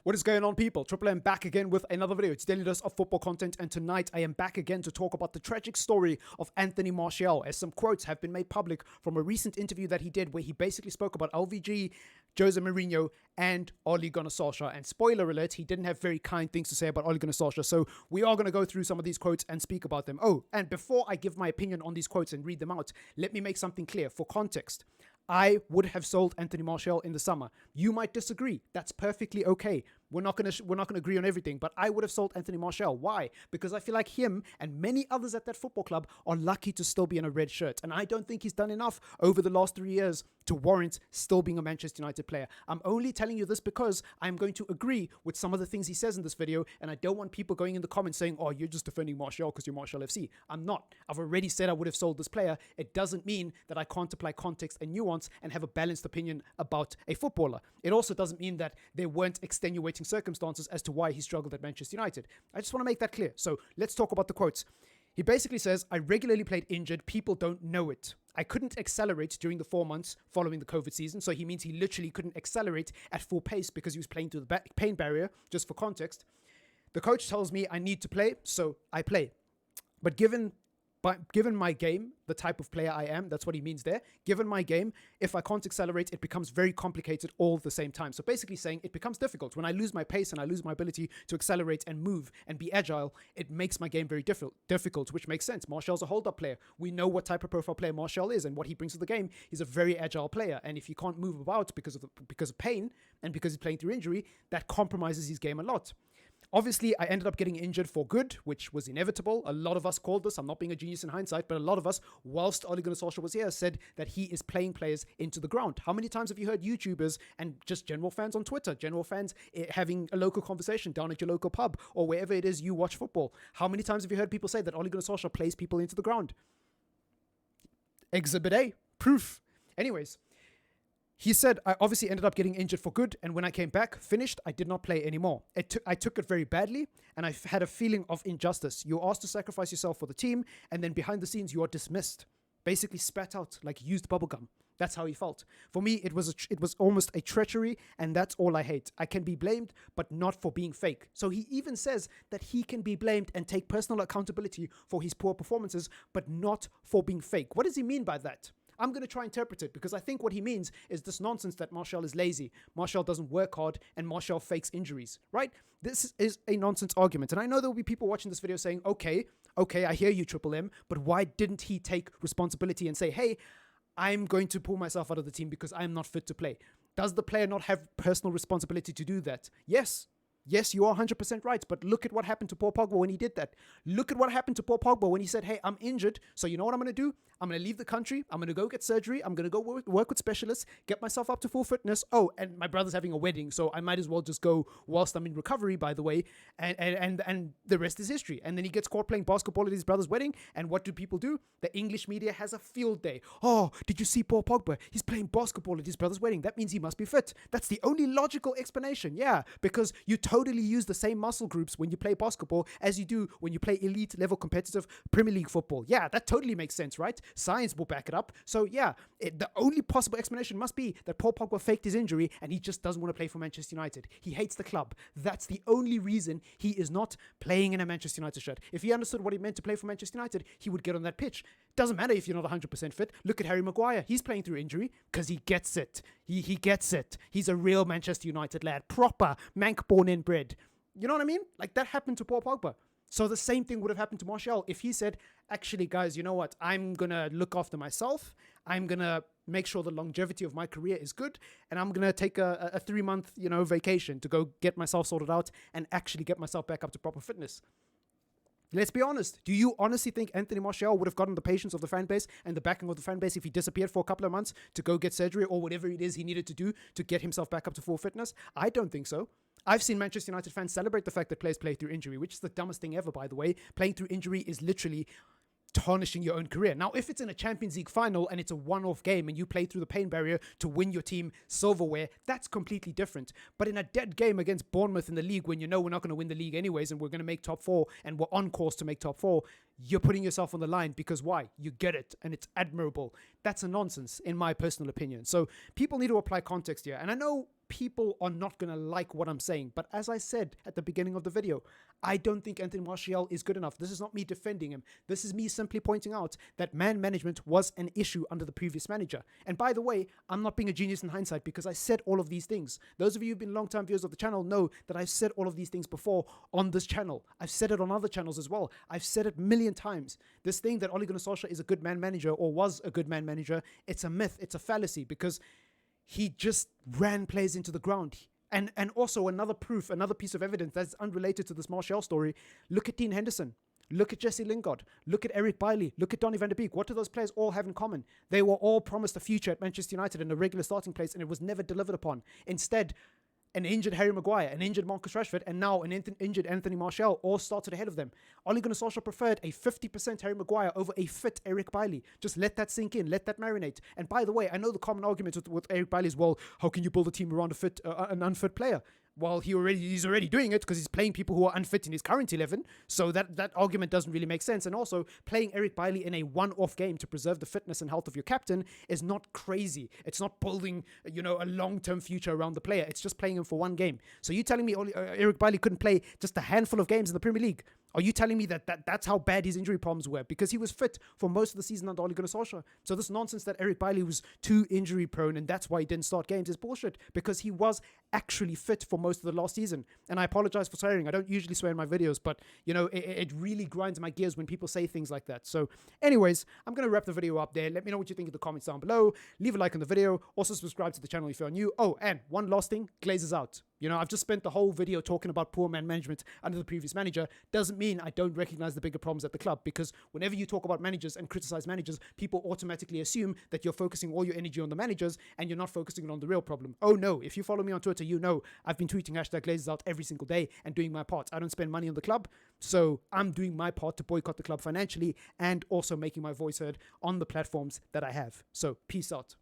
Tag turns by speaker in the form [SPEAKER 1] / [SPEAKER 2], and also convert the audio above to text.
[SPEAKER 1] What is going on, people? TripleM back again with another video. It's daily dose of football content, and tonight I am back again to talk about the tragic story of Anthony Martial, as some quotes have been made public from a recent interview that he did where he basically spoke about LVG, Jose Mourinho, and Ole Gunnar Solskjaer. And spoiler alert, he didn't have very kind things to say about Ole Gunnar Solskjaer, so we are going to go through some of these quotes and speak about them. Oh, and before I give my opinion on these quotes and read them out, let me make something clear. For context, I would have sold Anthony Martial in the summer. You might disagree. That's perfectly okay. We're not gonna agree on everything, but I would have sold Anthony Martial. Why? Because I feel like him and many others at that football club are lucky to still be in a red shirt, and I don't think he's done enough over the last 3 years to warrant still being a Manchester United player. I'm only telling you this because I'm going to agree with some of the things he says in this video, and I don't want people going in the comments saying, "Oh, you're just defending Martial because you're Martial FC." I'm not. I've already said I would have sold this player. It doesn't mean that I can't apply context and nuance and have a balanced opinion about a footballer. It also doesn't mean that there weren't extenuating circumstances as to why he struggled at Manchester United. I just want to make that clear. So let's talk about the quotes. He basically says, "I regularly played injured. People don't know it. I couldn't accelerate during the 4 months following the COVID season." So he means he literally couldn't accelerate at full pace because he was playing through the pain barrier, just for context. "The coach tells me I need to play, so I play. But given my game, the type of player I am," that's what he means there. "Given my game, if I can't accelerate, it becomes very complicated all at the same time." So basically saying it becomes difficult. When I lose my pace and I lose my ability to accelerate and move and be agile, it makes my game very difficult, which makes sense. Martial's a hold-up player. We know what type of profile player Martial is and what he brings to the game. He's a very agile player. And if he can't move about because of pain and because he's playing through injury, that compromises his game a lot. "Obviously, I ended up getting injured for good, which was inevitable. A lot of us called this. I'm not being a genius in hindsight, but a lot of us, whilst Ole Gunnar Solskjaer was here, said that he is playing players into the ground." How many times have you heard YouTubers and just general fans on Twitter, general fans having a local conversation down at your local pub or wherever it is you watch football? How many times have you heard people say that Ole Gunnar Solskjaer plays people into the ground? Exhibit A, proof. Anyways, he said, "I obviously ended up getting injured for good, and when I came back, finished, I did not play anymore. I took it very badly, and I had a feeling of injustice. You're asked to sacrifice yourself for the team, and then behind the scenes, you are dismissed." Basically spat out like used bubblegum. That's how he felt. "For me, it was almost a treachery, and that's all I hate. I can be blamed, but not for being fake." So he even says that he can be blamed and take personal accountability for his poor performances, but not for being fake. What does he mean by that? I'm going to try and interpret it, because I think what he means is this nonsense that Martial is lazy, Martial doesn't work hard, and Martial fakes injuries, right? This is a nonsense argument. And I know there will be people watching this video saying, okay, I hear you, TripleM, but why didn't he take responsibility and say, "Hey, I'm going to pull myself out of the team because I'm not fit to play"? Does the player not have personal responsibility to do that? Yes, you are 100% right, but look at what happened to Paul Pogba when he did that. Look at what happened to Paul Pogba when he said, "Hey, I'm injured, so you know what I'm going to do? I'm going to leave the country, I'm going to go get surgery, I'm going to go work with specialists, get myself up to full fitness. Oh, and my brother's having a wedding, so I might as well just go whilst I'm in recovery, by the way, and the rest is history." And then he gets caught playing basketball at his brother's wedding, and what do people do? The English media has a field day. "Oh, did you see Paul Pogba? He's playing basketball at his brother's wedding. That means he must be fit." That's the only logical explanation. Yeah, because you totally use the same muscle groups when you play basketball as you do when you play elite level competitive Premier League football. Yeah, that totally makes sense, right? Science will back it up. So yeah, the only possible explanation must be that Paul Pogba faked his injury and he just doesn't want to play for Manchester United. He hates the club. That's the only reason he is not playing in a Manchester United shirt. If he understood what it meant to play for Manchester United, he would get on that pitch. Doesn't matter if you're not 100% fit. Look at Harry Maguire. He's playing through injury because he gets it. He gets it. He's a real Manchester United lad. Proper Manc born and bred. You know what I mean? Like, that happened to Paul Pogba. So the same thing would have happened to Martial if he said, "Actually, guys, you know what? I'm going to look after myself. I'm going to make sure the longevity of my career is good. And I'm going to take a 3-month, vacation to go get myself sorted out and actually get myself back up to proper fitness." Let's be honest. Do you honestly think Anthony Martial would have gotten the patience of the fan base and the backing of the fan base if he disappeared for a couple of months to go get surgery or whatever it is he needed to do to get himself back up to full fitness? I don't think so. I've seen Manchester United fans celebrate the fact that players play through injury, which is the dumbest thing ever, by the way. Playing through injury is literally tarnishing your own career. Now, if it's in a Champions League final and it's a one-off game and you play through the pain barrier to win your team silverware, that's completely different. But in a dead game against Bournemouth in the league, when you know we're not going to win the league anyways and we're going to make top four and we're on course to make top four, you're putting yourself on the line because why? You get it and it's admirable. That's a nonsense in my personal opinion. So people need to apply context here. And I know people are not going to like what I'm saying. But as I said at the beginning of the video, I don't think Anthony Martial is good enough. This is not me defending him. This is me simply pointing out that man management was an issue under the previous manager. And by the way, I'm not being a genius in hindsight because I said all of these things. Those of you who've been long-time viewers of the channel know that I've said all of these things before on this channel. I've said it on other channels as well. I've said it a million times. This thing that Ole Gunnar Solskjaer is a good man manager or was a good man manager, it's a myth, it's a fallacy because he just ran players into the ground. And also another proof, another piece of evidence that's unrelated to this Martial story. Look at Dean Henderson. Look at Jesse Lingard. Look at Eric Bailly. Look at Donny van der Beek. What do those players all have in common? They were all promised a future at Manchester United in a regular starting place, and it was never delivered upon. Instead, an injured Harry Maguire, an injured Marcus Rashford, and now an injured Anthony Martial all started ahead of them. Ole Gunnar Solskjaer preferred a 50% Harry Maguire over a fit Eric Bailly. Just let that sink in. Let that marinate. And by the way, I know the common argument with Eric Bailly is, well, how can you build a team around an unfit player? Well, he's already doing it because he's playing people who are unfit in his current 11. So that argument doesn't really make sense. And also, playing Eric Bailly in a one-off game to preserve the fitness and health of your captain is not crazy. It's not building, a long-term future around the player. It's just playing him for one game. So you telling me Eric Bailly couldn't play just a handful of games in the Premier League? Are you telling me that's how bad his injury problems were? Because he was fit for most of the season under Ole Gunnar Solskjaer. So this nonsense that Eric Bailly was too injury prone and that's why he didn't start games is bullshit. Because he was actually fit for most of the last season. And I apologize for swearing. I don't usually swear in my videos, but it really grinds my gears when people say things like that. So anyways, I'm going to wrap the video up there. Let me know what you think in the comments down below. Leave a like on the video. Also subscribe to the channel if you're new. Oh, and one last thing, Glazers out. I've just spent the whole video talking about poor man management under the previous manager. Doesn't mean I don't recognize the bigger problems at the club, because whenever you talk about managers and criticize managers, people automatically assume that you're focusing all your energy on the managers and you're not focusing on the real problem. Oh no, if you follow me on Twitter, you know I've been tweeting #Glazers out every single day and doing my part. I don't spend money on the club, so I'm doing my part to boycott the club financially and also making my voice heard on the platforms that I have. So peace out.